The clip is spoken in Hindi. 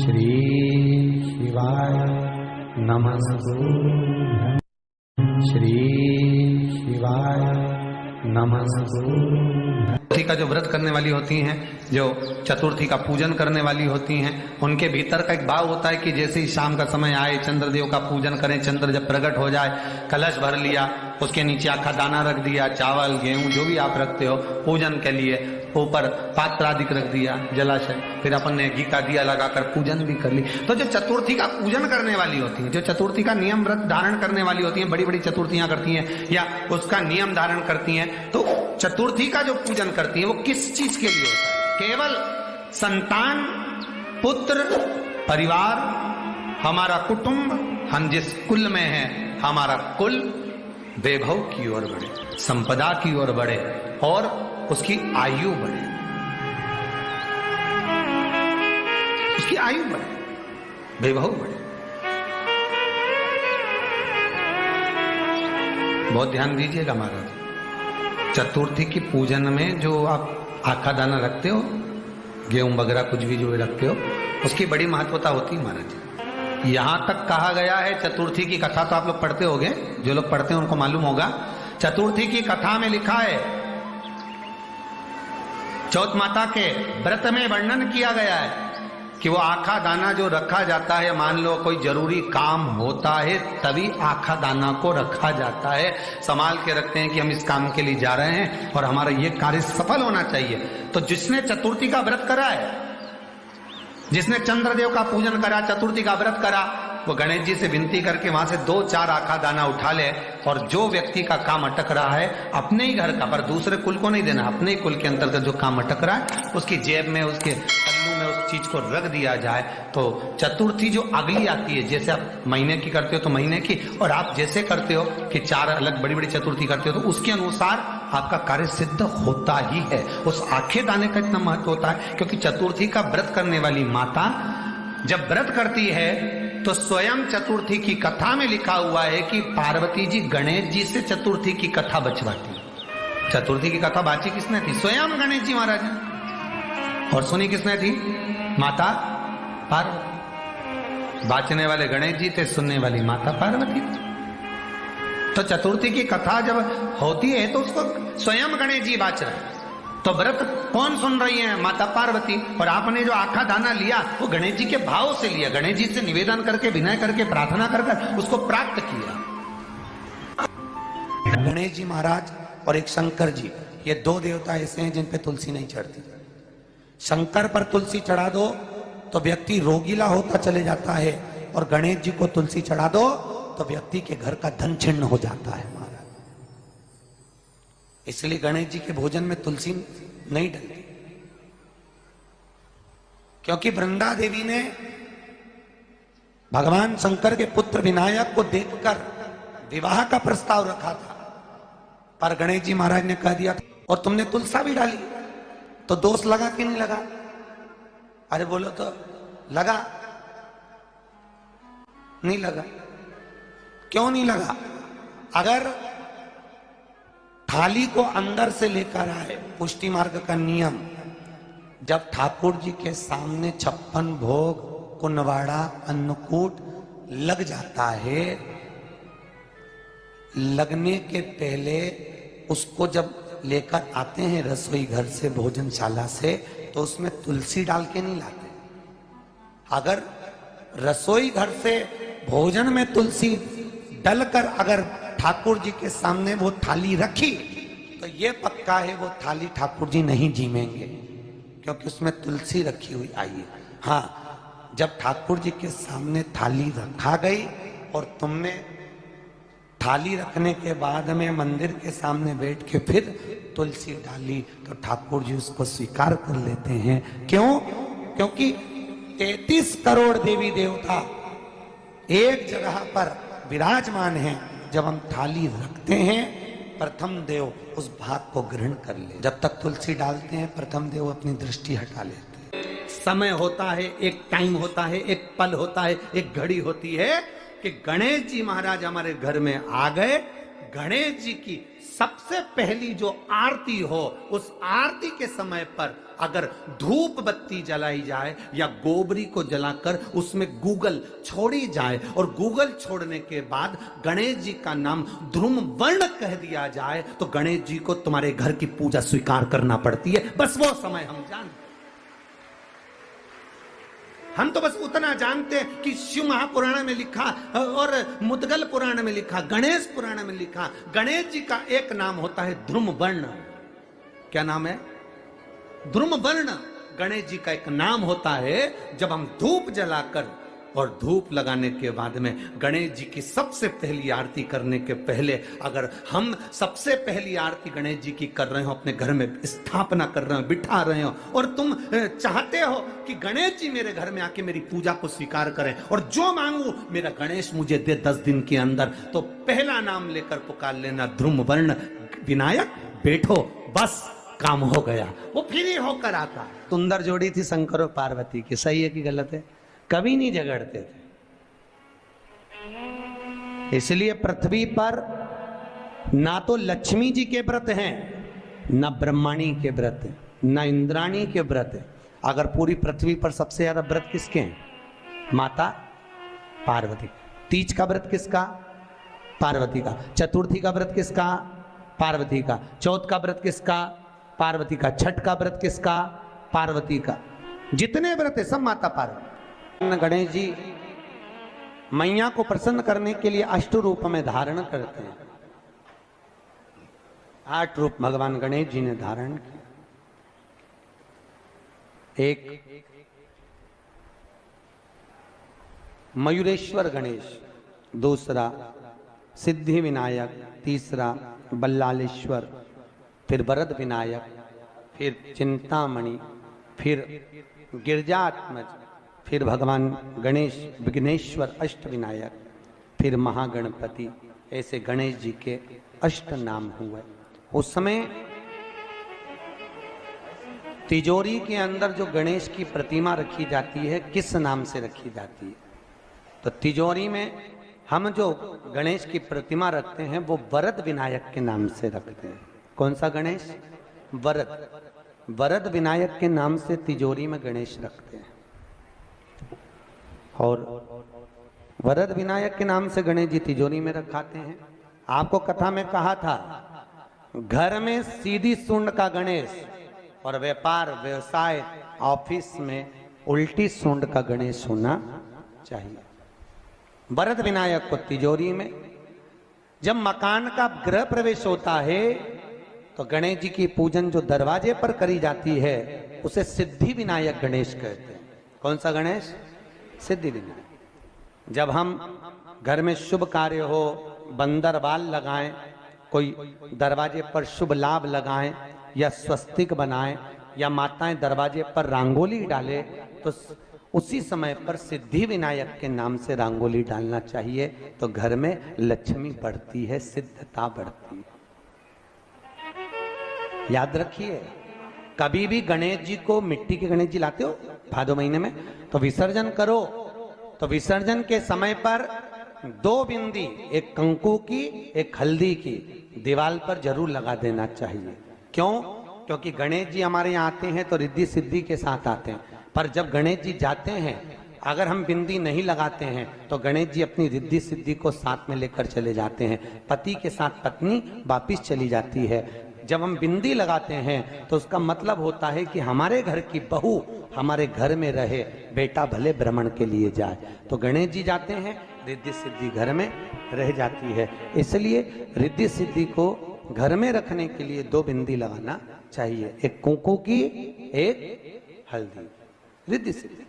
श्री शिवाय नमस्तुभ्यं। श्री शिवाय नमस्तुभ्यं। चतुर्थी का जो व्रत करने वाली होती हैं, जो चतुर्थी का पूजन करने वाली होती हैं, उनके भीतर का एक भाव होता है कि जैसे ही शाम का समय आए चंद्रदेव का पूजन करें। चंद्र जब प्रकट हो जाए, कलश भर लिया, उसके नीचे आखा दाना रख दिया, चावल गेहूं जो भी आप रखते हो पूजन के लिए, ऊपर पात्र आदि रख दिया, जलाशय, फिर अपन ने घी का दिया लगाकर पूजन भी कर ली। तो जो चतुर्थी का पूजन करने वाली होती है, जो चतुर्थी का नियम व्रत धारण करने वाली होती हैं, बड़ी बड़ी चतुर्थियां करती हैं या उसका नियम धारण करती हैं, तो चतुर्थी का जो पूजन करती है वो किस चीज के लिए होता है? केवल संतान, पुत्र, परिवार, हमारा कुटुंब, हम जिस कुल में हैं, हमारा कुल वैभव की ओर बढ़े, संपदा की ओर बढ़े और उसकी आयु बढ़े, उसकी आयु बढ़े, वैभव बढ़े। बहुत ध्यान दीजिएगा महाराज, चतुर्थी की पूजन में जो आप आखा दाना रखते हो, गेहूं वगैरह कुछ भी जो रखते हो, उसकी बड़ी महत्वता होती है महाराज। यहां तक कहा गया है, चतुर्थी की कथा तो आप लोग पढ़ते होंगे, जो लोग पढ़ते हैं उनको मालूम होगा। चतुर्थी की कथा में लिखा है, चौथ माता के व्रत में वर्णन किया गया है कि वो आखा दाना जो रखा जाता है, मान लो कोई जरूरी काम होता है तभी आखा दाना को रखा जाता है, संभाल के रखते हैं कि हम इस काम के लिए जा रहे हैं और हमारा ये कार्य सफल होना चाहिए। तो जिसने चतुर्थी का व्रत करा है, जिसने चंद्रदेव का पूजन करा, चतुर्थी का व्रत करा, वो गणेश जी से विनती करके वहां से 2-4 आखा दाना उठा ले, और जो व्यक्ति का काम अटक रहा है अपने ही घर का, पर दूसरे कुल को नहीं देना, अपने ही कुल के अंतर्गत जो काम अटक रहा है उसकी जेब में, उसके पल्लू में उस चीज को रख दिया जाए। तो चतुर्थी जो अगली आती है, जैसे आप महीने की करते हो तो महीने की, और आप जैसे करते हो कि 4 अलग बड़ी बड़ी चतुर्थी करते हो, तो उसके अनुसार आपका कार्य सिद्ध होता ही है। उस आखे दाने का इतना महत्व होता है क्योंकि चतुर्थी का व्रत करने वाली माता जब व्रत करती है तो स्वयं चतुर्थी की कथा में लिखा हुआ है कि पार्वती जी गणेश जी से चतुर्थी की कथा बचवाती। चतुर्थी की कथा बाची किसने थी? स्वयं गणेश जी महाराज ने। और सुनी किसने थी? माता पार्वती। बाचने वाले गणेश जी थे, सुनने वाली माता पार्वती थी। तो चतुर्थी की कथा जब होती है तो उसको स्वयं गणेश जी बाच रहे हैं। तो व्रत कौन सुन रही है? माता पार्वती। और आपने जो आखा दाना लिया वो गणेश जी के भाव से लिया, गणेश जी से निवेदन करके, विनय करके, प्रार्थना कर उसको प्राप्त किया। गणेश जी महाराज और एक शंकर जी, ये 2 देवता ऐसे हैं जिन पे तुलसी नहीं चढ़ती। शंकर पर तुलसी चढ़ा दो तो व्यक्ति रोगीला होता चले जाता है, और गणेश जी को तुलसी चढ़ा दो तो व्यक्ति के घर का धन छिन्न हो जाता है महाराज। इसलिए गणेश जी के भोजन में तुलसी नहीं डलती, क्योंकि वृंदा देवी ने भगवान शंकर के पुत्र विनायक को देखकर विवाह का प्रस्ताव रखा था, पर गणेश जी महाराज ने कह दिया और तुमने तुलसा भी डाली, तो दोष लगा कि नहीं लगा? अरे बोलो तो लगा? नहीं लगा। क्यों नहीं लगा? अगर थाली को अंदर से लेकर आए, पुष्टि मार्ग का नियम, जब ठाकुर जी के सामने 56 भोग, कुनवाड़ा, अन्नकूट लग जाता है, लगने के पहले उसको जब लेकर आते हैं रसोई घर से, भोजनशाला से, तो उसमें तुलसी डाल के नहीं लाते। अगर रसोई घर से भोजन में तुलसी डलकर अगर ठाकुर जी के सामने वो थाली रखी तो ये पक्का है वो थाली ठाकुर जी नहीं जीमेंगे, क्योंकि उसमें तुलसी रखी हुई आई है। हाँ, जब ठाकुर जी के सामने थाली रखा गई और तुमने थाली रखने के बाद में मंदिर के सामने बैठ के फिर तुलसी डाली, तो ठाकुर जी उसको स्वीकार कर लेते हैं। क्यों? क्योंकि 33 करोड़ देवी देवता एक जगह पर विराजमान हैं। जब हम थाली रखते हैं, प्रथम देव उस भाग को ग्रहण कर ले। जब तक तुलसी डालते हैं, प्रथम देव अपनी दृष्टि हटा लेते हैं। समय होता है, एक टाइम होता है, एक पल होता है, एक घड़ी होती है कि गणेश जी महाराज हमारे घर में आ गए, गणेश जी की सबसे पहली जो आरती हो, उस आरती के समय पर अगर धूप बत्ती जलाई जाए या गोबरी को जलाकर उसमें गूगल छोड़ी जाए और गूगल छोड़ने के बाद गणेश जी का नाम ध्रुम वर्ण कह दिया जाए, तो गणेश जी को तुम्हारे घर की पूजा स्वीकार करना पड़ती है। बस वो समय हम जानते, हम तो बस उतना जानते हैं कि शिव महापुराण में लिखा और मुद्गल पुराण में लिखा, गणेश पुराण में लिखा, गणेश जी का एक नाम होता है ध्रुम वर्ण। क्या नाम है? ध्रुम वर्ण गणेश जी का एक नाम होता है। जब हम धूप जलाकर और धूप लगाने के बाद में गणेश जी की सबसे पहली आरती करने के पहले, अगर हम सबसे पहली आरती गणेश जी की कर रहे हो, अपने घर में स्थापना कर रहे हो, बिठा रहे हो, और तुम चाहते हो कि गणेश जी मेरे घर में आके मेरी पूजा को स्वीकार करें और जो मांगू मेरा गणेश मुझे दे 10 दिन के अंदर, तो पहला नाम लेकर पुकार लेना ध्रुम वर्ण विनायक, बैठो, बस काम हो गया। वो फिर ही होकर आता। सुंदर जोड़ी थी शंकर और पार्वती की, सही है कि गलत है? कभी नहीं झगड़ते थे। इसलिए पृथ्वी पर ना तो लक्ष्मी जी के व्रत हैं, ना ब्रह्माणी के व्रत हैं, ना इंद्राणी के व्रत हैं। अगर पूरी पृथ्वी पर सबसे ज्यादा व्रत किसके हैं? माता पार्वती। तीज का व्रत किसका? पार्वती का। चतुर्थी का व्रत किसका? पार्वती का। चौथ का व्रत किसका? पार्वती का। छठ का व्रत किसका? पार्वती का। जितने व्रत है सब माता पार्वती। गणेश जी मैया को प्रसन्न करने के लिए 8 रूप में धारण करते हैं। 8 रूप भगवान गणेश जी ने धारण किया। एक मयूरेश्वर गणेश, दूसरा सिद्धि विनायक, तीसरा बल्लालेश्वर, फिर वरद विनायक, फिर चिंतामणि, फिर गिरजात्मज, फिर भगवान गणेश विघ्नेश्वर अष्ट विनायक, फिर महागणपति। ऐसे गणेश जी के 8 नाम हुए। उस समय तिजोरी के अंदर जो गणेश की प्रतिमा रखी जाती है, किस नाम से रखी जाती है? तो तिजोरी में हम जो गणेश की प्रतिमा रखते हैं वो वरद विनायक के नाम से रखते हैं। कौन सा गणेश? वरद। वरद विनायक के नाम से तिजोरी में गणेश रखते हैं। और वरद विनायक के नाम से गणेश जी तिजोरी में रखाते हैं। आपको कथा में कहा था, घर में सीधी सूंड का गणेश और व्यापार व्यवसाय ऑफिस में उल्टी सूंड का गणेश होना चाहिए। वरद विनायक को तिजोरी में। जब मकान का गृह प्रवेश होता है तो गणेश जी की पूजन जो दरवाजे पर करी जाती है उसे सिद्धि विनायक गणेश कहते हैं। कौन सा गणेश? सिद्धि विनायक। जब हम घर में शुभ कार्य हो, बंदर बाल लगाएं, कोई दरवाजे पर शुभ लाभ लगाएं या स्वस्तिक बनाएं या माताएं दरवाजे पर रंगोली डालें, तो उसी समय पर सिद्धि विनायक के नाम से रंगोली डालना चाहिए। तो घर में लक्ष्मी बढ़ती है, सिद्धता बढ़ती है। याद रखिए, कभी भी गणेश जी को, मिट्टी के गणेश जी लाते हो भादो महीने में, तो विसर्जन करो तो विसर्जन के समय पर 2 बिंदी, एक कंकु की एक हल्दी की, दीवार पर जरूर लगा देना चाहिए। क्यों? क्योंकि गणेश जी हमारे यहाँ आते हैं तो रिद्धि सिद्धि के साथ आते हैं, पर जब गणेश जी जाते हैं अगर हम बिंदी नहीं लगाते हैं तो गणेश जी अपनी रिद्धि सिद्धि को साथ में लेकर चले जाते हैं। पति के साथ पत्नी वापिस चली जाती है। जब हम बिंदी लगाते हैं तो उसका मतलब होता है कि हमारे घर की बहू हमारे घर में रहे, बेटा भले भ्रमण के लिए जाए। तो गणेश जी जाते हैं, रिद्धि सिद्धि घर में रह जाती है। इसलिए रिद्धि सिद्धि को घर में रखने के लिए 2 बिंदी लगाना चाहिए, एक कुंकू की, एक हल्दी, रिद्धि सिद्धि।